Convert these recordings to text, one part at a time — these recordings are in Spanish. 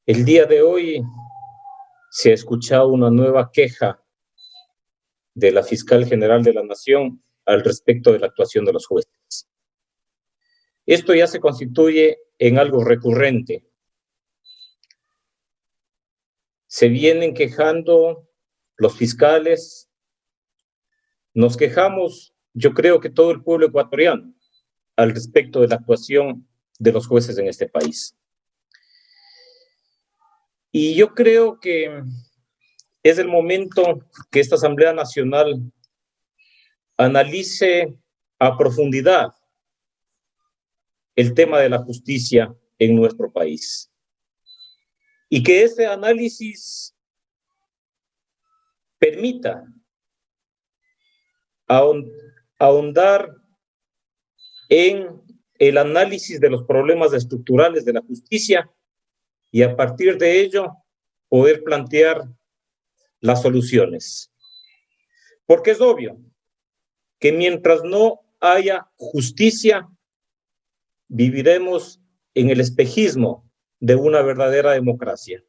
El día de hoy se ha escuchado una nueva queja de la Fiscal General de la Nación al respecto de la actuación de los jueces. Esto ya se constituye en algo recurrente. Se vienen quejando los fiscales, nos quejamos, yo creo que todo el pueblo ecuatoriano, al respecto de la actuación de los jueces en este país. Y yo creo que es el momento que esta Asamblea Nacional analice a profundidad el tema de la justicia en nuestro país. Y que este análisis permita ahondar en el análisis de los problemas estructurales de la justicia y a partir de ello poder plantear las soluciones. Porque es obvio que mientras no haya justicia, viviremos en el espejismo de una verdadera democracia.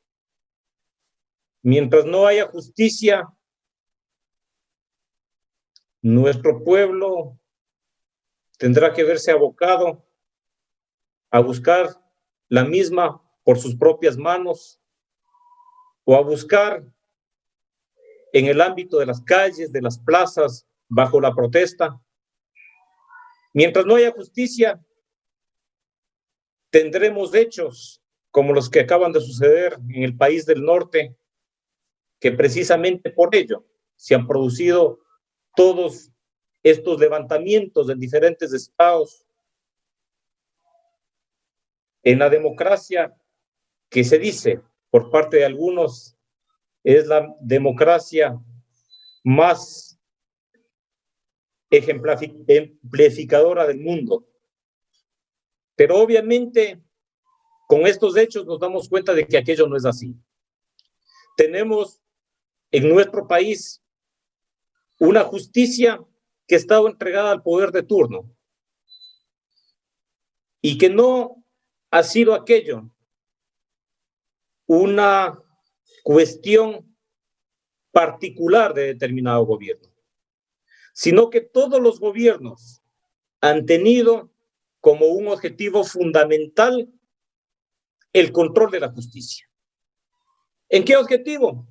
Mientras no haya justicia, nuestro pueblo tendrá que verse abocado a buscar la misma por sus propias manos o a buscar en el ámbito de las calles, de las plazas, bajo la protesta. Mientras no haya justicia, tendremos hechos como los que acaban de suceder en el país del norte, que precisamente por ello se han producido todos estos levantamientos en diferentes estados. En la democracia que se dice por parte de algunos es la democracia más ejemplificadora del mundo. Pero obviamente con estos hechos nos damos cuenta de que aquello no es así. Tenemos en nuestro país una justicia que está entregada al poder de turno y que no ha sido aquello una cuestión particular de determinado gobierno, sino que todos los gobiernos han tenido como un objetivo fundamental el control de la justicia. ¿En qué objetivo?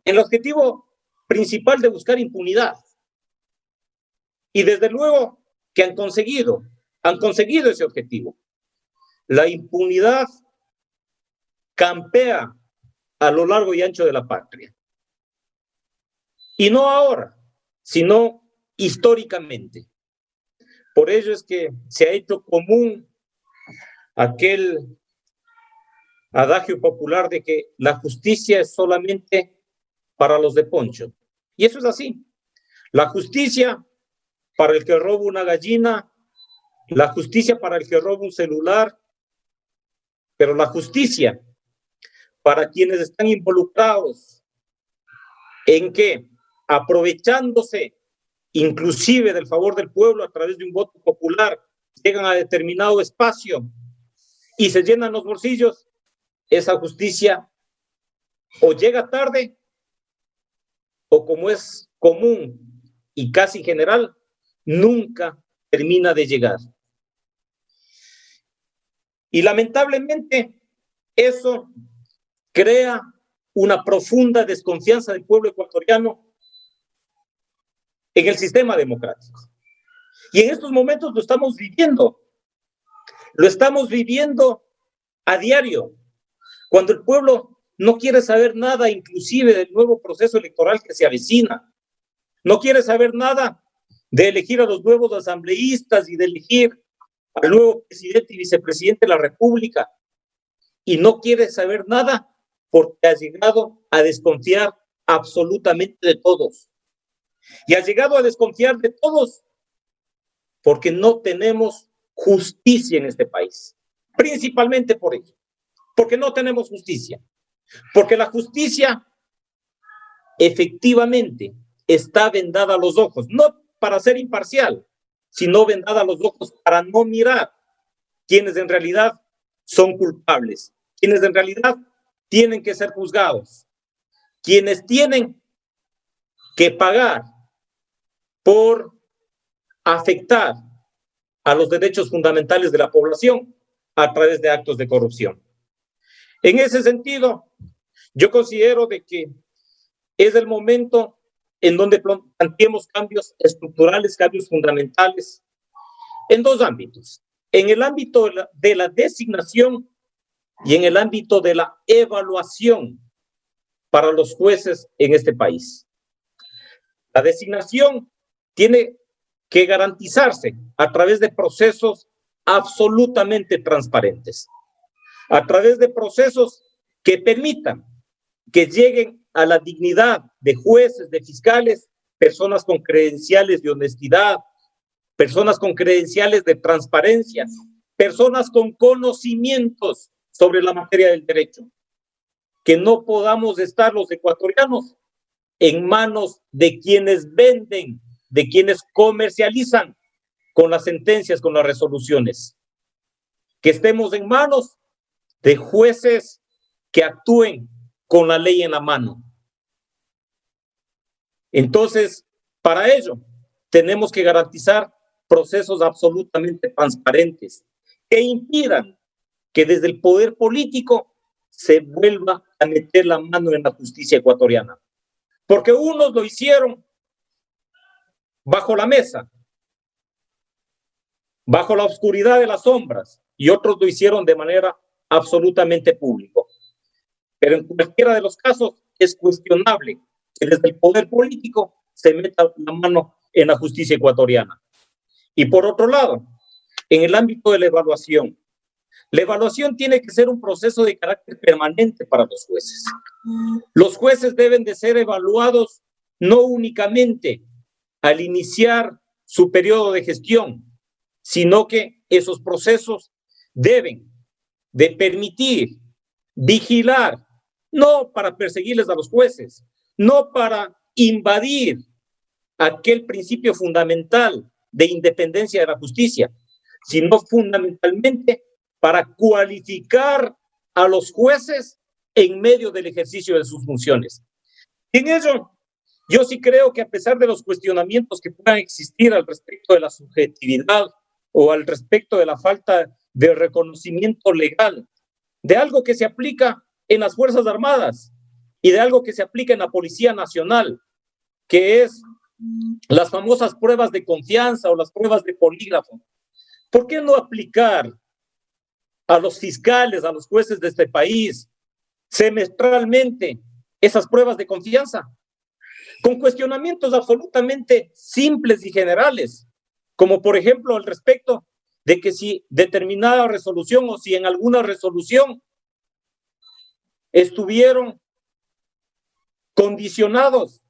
En el objetivo principal de buscar impunidad. Y desde luego que han conseguido ese objetivo. La impunidad campea a lo largo y ancho de la patria. Y no ahora, sino históricamente. Por ello es que se ha hecho común aquel adagio popular de que la justicia es solamente para los de poncho. Y eso es así. La justicia para el que roba una gallina, la justicia para el que roba un celular, pero la justicia para quienes están involucrados en que, aprovechándose inclusive del favor del pueblo a través de un voto popular, llegan a determinado espacio y se llenan los bolsillos, esa justicia o llega tarde o, como es común y casi general, nunca termina de llegar. Y lamentablemente eso crea una profunda desconfianza del pueblo ecuatoriano en el sistema democrático. Y en estos momentos lo estamos viviendo a diario, cuando el pueblo no quiere saber nada, inclusive del nuevo proceso electoral que se avecina, no quiere saber nada de elegir a los nuevos asambleístas y de elegir al nuevo presidente y vicepresidente de la República, y no quiere saber nada porque ha llegado a desconfiar absolutamente de todos. Y ha llegado a desconfiar de todos porque no tenemos justicia en este país. Principalmente por ello. Porque no tenemos justicia. Porque la justicia efectivamente está vendada a los ojos. No para ser imparcial, sino vendada a los ojos para no mirar quienes en realidad son culpables, quienes en realidad tienen que ser juzgados, quienes tienen que pagar por afectar a los derechos fundamentales de la población a través de actos de corrupción. En ese sentido, yo considero de que es el momento en donde planteemos cambios estructurales, cambios fundamentales en dos ámbitos: en el ámbito de la designación y en el ámbito de la evaluación para los jueces en este país. La designación tiene que garantizarse a través de procesos absolutamente transparentes, a través de procesos que permitan que lleguen a la dignidad de jueces, de fiscales, personas con credenciales de honestidad, personas con credenciales de transparencia, personas con conocimientos sobre la materia del derecho. Que no podamos estar los ecuatorianos en manos de quienes venden, de quienes comercializan con las sentencias, con las resoluciones. Que estemos en manos de jueces que actúen con la ley en la mano. Entonces, para ello, tenemos que garantizar procesos absolutamente transparentes que impidan que desde el poder político se vuelva a meter la mano en la justicia ecuatoriana. Porque unos lo hicieron bajo la mesa, bajo la oscuridad de las sombras, y otros lo hicieron de manera absolutamente pública. Pero en cualquiera de los casos es cuestionable que desde el poder político se meta la mano en la justicia ecuatoriana. Y por otro lado, en el ámbito de la evaluación tiene que ser un proceso de carácter permanente para los jueces. Los jueces deben de ser evaluados no únicamente al iniciar su periodo de gestión, sino que esos procesos deben de permitir vigilar, no para perseguirles a los jueces, no para invadir aquel principio fundamental de independencia de la justicia, sino fundamentalmente para cualificar a los jueces en medio del ejercicio de sus funciones. En ello, yo sí creo que a pesar de los cuestionamientos que puedan existir al respecto de la subjetividad o al respecto de la falta de reconocimiento legal de algo que se aplica en las Fuerzas Armadas y de algo que se aplica en la Policía Nacional, que es las famosas pruebas de confianza o las pruebas de polígrafo. ¿Por qué no aplicar a los fiscales, a los jueces de este país, semestralmente esas pruebas de confianza? Con cuestionamientos absolutamente simples y generales, como por ejemplo al respecto de que si determinada resolución o si en alguna resolución estuvieron condicionados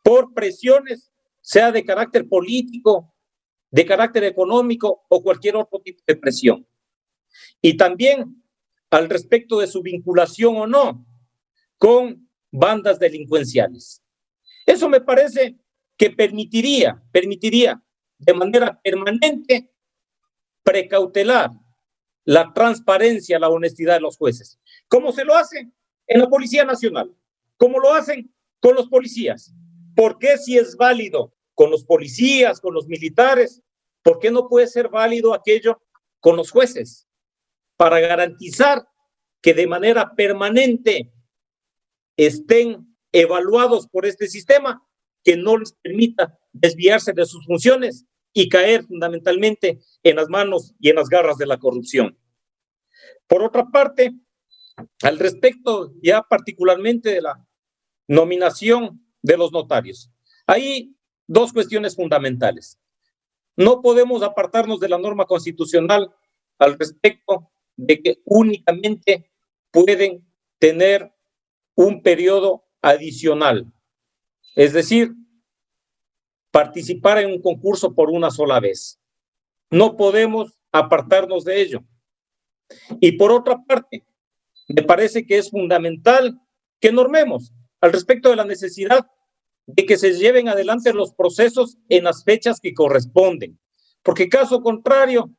por presiones, sea de carácter político, de carácter económico o cualquier otro tipo de presión. Y también al respecto de su vinculación o no con bandas delincuenciales. Eso me parece que permitiría de manera permanente precautelar la transparencia, la honestidad de los jueces, como se lo hace en la Policía Nacional, como lo hacen con los policías. ¿Por qué si es válido con los policías, con los militares, por qué no puede ser válido aquello con los jueces? Para garantizar que de manera permanente estén evaluados por este sistema que no les permita desviarse de sus funciones y caer fundamentalmente en las manos y en las garras de la corrupción. Por otra parte, al respecto ya particularmente de la nominación de los notarios, hay dos cuestiones fundamentales. No podemos apartarnos de la norma constitucional al respecto de que únicamente pueden tener un periodo adicional, es decir, participar en un concurso por una sola vez. No podemos apartarnos de ello. Y por otra parte, me parece que es fundamental que normemos al respecto de la necesidad de que se lleven adelante los procesos en las fechas que corresponden, porque caso contrario,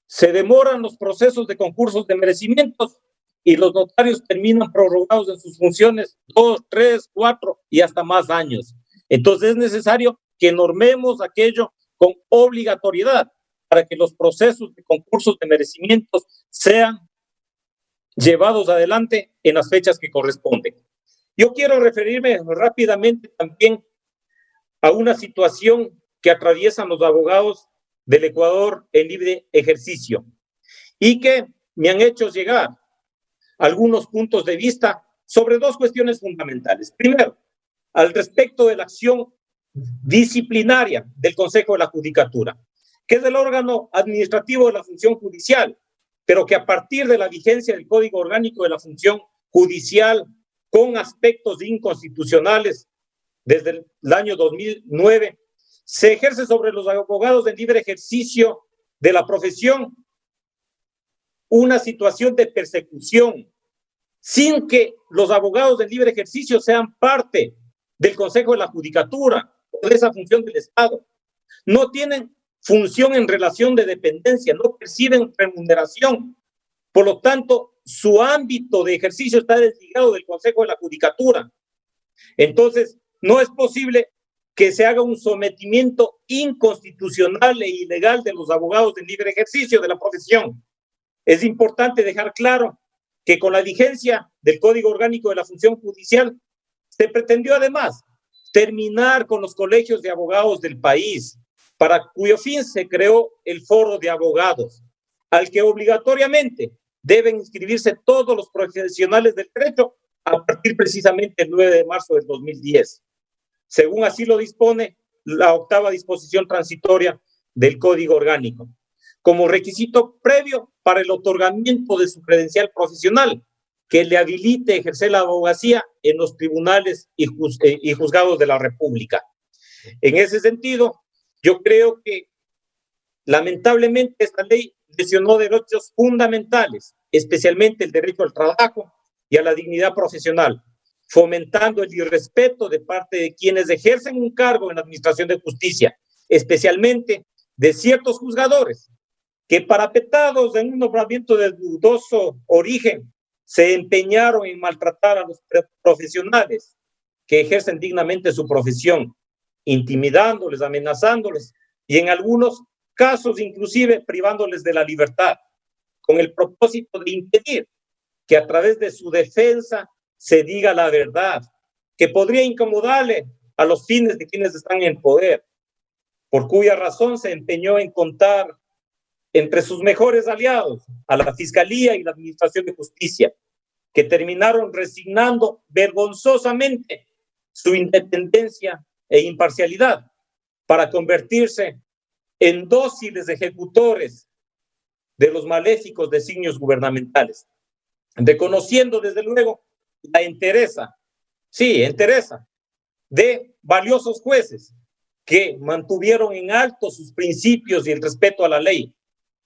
se demoran los procesos de concursos de merecimientos y los notarios terminan prorrogados en sus funciones 2, 3, 4 y hasta más años. Entonces es necesario que normemos aquello con obligatoriedad para que los procesos de concursos de merecimientos sean llevados adelante en las fechas que corresponden. Yo quiero referirme rápidamente también a una situación que atraviesan los abogados del Ecuador en libre ejercicio y que me han hecho llegar algunos puntos de vista sobre dos cuestiones fundamentales. Primero, al respecto de la acción disciplinaria del Consejo de la Judicatura, que es el órgano administrativo de la función judicial, pero que a partir de la vigencia del Código Orgánico de la Función Judicial, con aspectos inconstitucionales desde el año 2009, se ejerce sobre los abogados en libre ejercicio de la profesión una situación de persecución, sin que los abogados de libre ejercicio sean parte del Consejo de la Judicatura o de esa función del Estado. No tienen función en relación de dependencia, no perciben remuneración. Por lo tanto, su ámbito de ejercicio está desligado del Consejo de la Judicatura. Entonces, no es posible que se haga un sometimiento inconstitucional e ilegal de los abogados de libre ejercicio de la profesión. Es importante dejar claro que con la vigencia del Código Orgánico de la Función Judicial se pretendió además terminar con los colegios de abogados del país, para cuyo fin se creó el Foro de Abogados, al que obligatoriamente deben inscribirse todos los profesionales del derecho a partir precisamente del 9 de marzo del 2010, según así lo dispone la 8ª disposición transitoria del Código Orgánico, como requisito previo para el otorgamiento de su credencial profesional, que le habilite ejercer la abogacía en los tribunales y juzgados de la República. En ese sentido, yo creo que lamentablemente esta ley lesionó derechos fundamentales, especialmente el derecho al trabajo y a la dignidad profesional, fomentando el irrespeto de parte de quienes ejercen un cargo en la administración de justicia, especialmente de ciertos juzgadores, que parapetados en un nombramiento de dudoso origen, se empeñaron en maltratar a los profesionales que ejercen dignamente su profesión, intimidándoles, amenazándoles y en algunos casos inclusive privándoles de la libertad, con el propósito de impedir que a través de su defensa se diga la verdad, que podría incomodarle a los fines de quienes están en el poder, por cuya razón se empeñó en contar entre sus mejores aliados a la Fiscalía y la Administración de Justicia, que terminaron resignando vergonzosamente su independencia e imparcialidad para convertirse en dóciles ejecutores de los maléficos designios gubernamentales, reconociendo desde luego la entereza de valiosos jueces que mantuvieron en alto sus principios y el respeto a la ley,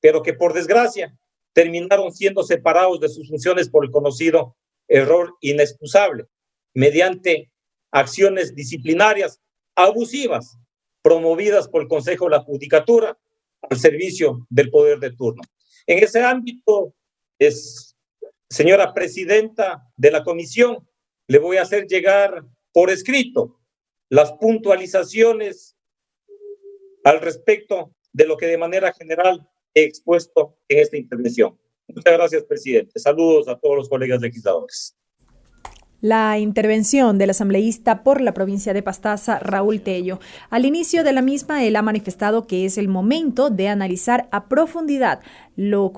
pero que por desgracia terminaron siendo separados de sus funciones por el conocido error inexcusable, mediante acciones disciplinarias abusivas promovidas por el Consejo de la Judicatura al servicio del poder de turno. En ese ámbito, señora presidenta de la comisión, le voy a hacer llegar por escrito las puntualizaciones al respecto de lo que de manera general he expuesto en esta intervención. Muchas gracias, presidente. Saludos a todos los colegas legisladores. La intervención del asambleísta por la provincia de Pastaza, Raúl Tello. Al inicio de la misma, él ha manifestado que es el momento de analizar a profundidad lo